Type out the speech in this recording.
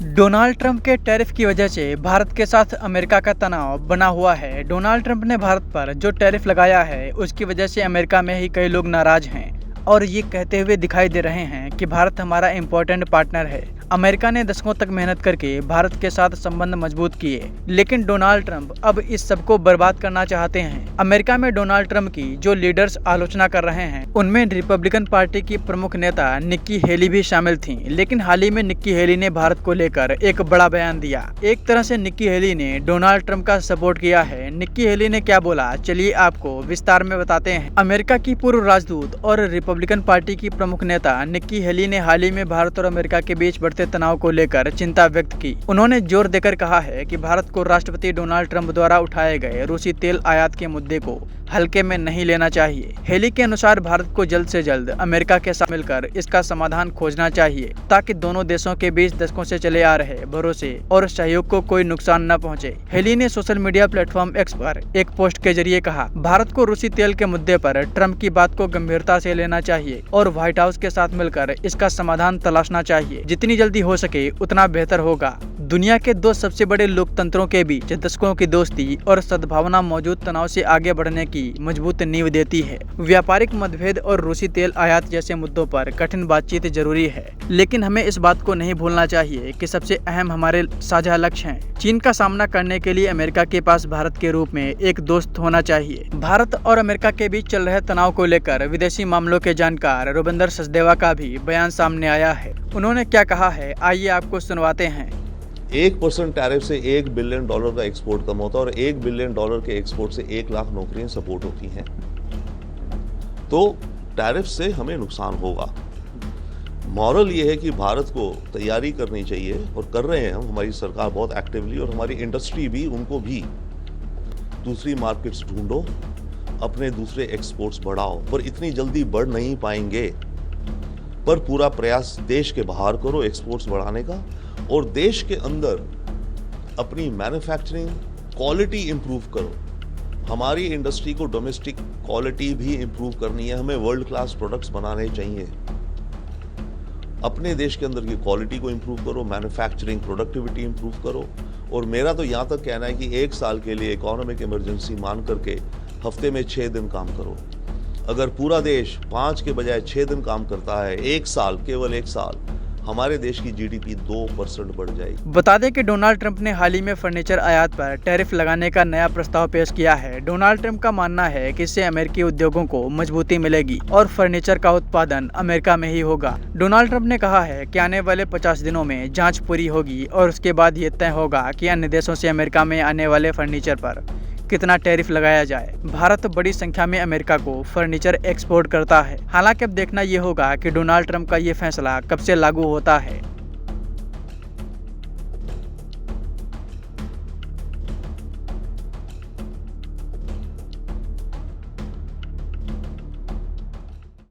Donald Trump के tariff की वजह से भारत के साथ अमेरिका का तनाव बना हुआ है। डोनाल्ड ट्रंप ने भारत पर जो टैरिफ लगाया है उसकी वजह से अमेरिका में ही कई लोग नाराज हैं और ये कहते हुए दिखाई दे रहे हैं कि भारत हमारा इम्पोर्टेंट पार्टनर है। अमेरिका ने दशकों तक मेहनत करके भारत के साथ संबंध मजबूत किए, लेकिन डोनाल्ड ट्रंप अब इस सब को बर्बाद करना चाहते हैं। अमेरिका में डोनाल्ड ट्रंप की जो लीडर्स आलोचना कर रहे हैं उनमें रिपब्लिकन पार्टी की प्रमुख नेता निक्की हेली भी शामिल थीं, लेकिन हाल ही में निक्की हेली ने भारत को लेकर एक बड़ा बयान दिया। एक तरह से निक्की हेली ने डोनाल्ड ट्रंप का सपोर्ट किया है। निक्की हेली ने क्या बोला, चलिए आपको विस्तार में बताते हैं। अमेरिका की पूर्व राजदूत और रिपब्लिकन पार्टी की प्रमुख नेता निक्की हेली ने हाल ही में भारत और अमेरिका के बीच बढ़ते तनाव को लेकर चिंता व्यक्त की। उन्होंने जोर देकर कहा है कि भारत को राष्ट्रपति डोनाल्ड ट्रंप द्वारा उठाए गए रूसी तेल आयात के मुद्दे को हल्के में नहीं लेना चाहिए। हेली के अनुसार भारत को जल्द से जल्द अमेरिका के साथ मिलकर इसका समाधान खोजना चाहिए ताकि दोनों देशों के बीच दशकों से चले आ रहे भरोसे और सहयोग को कोई नुकसान न पहुंचे। हेली ने सोशल मीडिया प्लेटफॉर्म एक्स पर एक पोस्ट के जरिए कहा, भारत को रूसी तेल के मुद्दे पर ट्रंप की बात को गंभीरता से लेना चाहिए और व्हाइट हाउस के साथ मिलकर इसका समाधान तलाशना चाहिए। जितनी जल्दी हो सके उतना बेहतर होगा। दुनिया के दो सबसे बड़े लोकतंत्रों के बीच दशकों की दोस्ती और सद्भावना मौजूद तनाव से आगे बढ़ने की मजबूत नींव देती है। व्यापारिक मतभेद और रूसी तेल आयात जैसे मुद्दों पर कठिन बातचीत जरूरी है, लेकिन हमें इस बात को नहीं भूलना चाहिए कि सबसे अहम हमारे साझा लक्ष्य हैं। चीन का सामना करने के लिए अमेरिका के पास भारत के रूप में एक दोस्त होना चाहिए। भारत और अमेरिका के बीच चल रहे तनाव को लेकर विदेशी मामलों के जानकार रुबिंदर सचदेवा का भी बयान सामने आया है। उन्होंने क्या कहा है, आइए आपको सुनवाते हैं। 1% टैरिफ से $1 बिलियन का एक्सपोर्ट कम होता है और $1 बिलियन के एक्सपोर्ट से 1 लाख नौकरियां सपोर्ट होती हैं। तो टैरिफ से हमें नुकसान होगा। मॉरल ये है कि भारत को तैयारी करनी चाहिए और कर रहे हैं हम, हमारी सरकार बहुत एक्टिवली, और हमारी इंडस्ट्री भी, उनको भी दूसरी मार्केट्स ढूंढो, अपने दूसरे एक्सपोर्ट्स बढ़ाओ। पर इतनी जल्दी बढ़ नहीं पाएंगे, पर पूरा प्रयास देश के बाहर करो एक्सपोर्ट्स बढ़ाने का, और देश के अंदर अपनी मैन्युफैक्चरिंग क्वालिटी इंप्रूव करो। हमारी इंडस्ट्री को डोमेस्टिक क्वालिटी भी इंप्रूव करनी है, हमें वर्ल्ड क्लास प्रोडक्ट्स बनाने चाहिए। अपने देश के अंदर की क्वालिटी को इंप्रूव करो, मैन्युफैक्चरिंग प्रोडक्टिविटी इंप्रूव करो। और मेरा तो यहाँ तक कहना है कि 1 साल के लिए इकोनॉमिक इमरजेंसी मान करके हफ्ते में 6 दिन काम करो। अगर पूरा देश 5 के बजाय 6 दिन काम करता है, 1 साल, केवल 1 साल, हमारे देश की जीडीपी 2% बढ़ जाएगी। बता दें कि डोनाल्ड ट्रंप ने हाल ही में फर्नीचर आयात पर टैरिफ लगाने का नया प्रस्ताव पेश किया है। डोनाल्ड ट्रंप का मानना है कि इससे अमेरिकी उद्योगों को मजबूती मिलेगी और फर्नीचर का उत्पादन अमेरिका में ही होगा। डोनाल्ड ट्रंप ने कहा है कि आने वाले 50 दिनों में जांच पूरी होगी और उसके बाद ये तय होगा कि अन्य देशों से अमेरिका में आने वाले फर्नीचर पर कितना टैरिफ लगाया जाए। भारत बड़ी संख्या में अमेरिका को फर्नीचर एक्सपोर्ट करता है। हालांकि अब देखना ये होगा कि डोनाल्ड ट्रंप का ये फैसला कब से लागू होता है।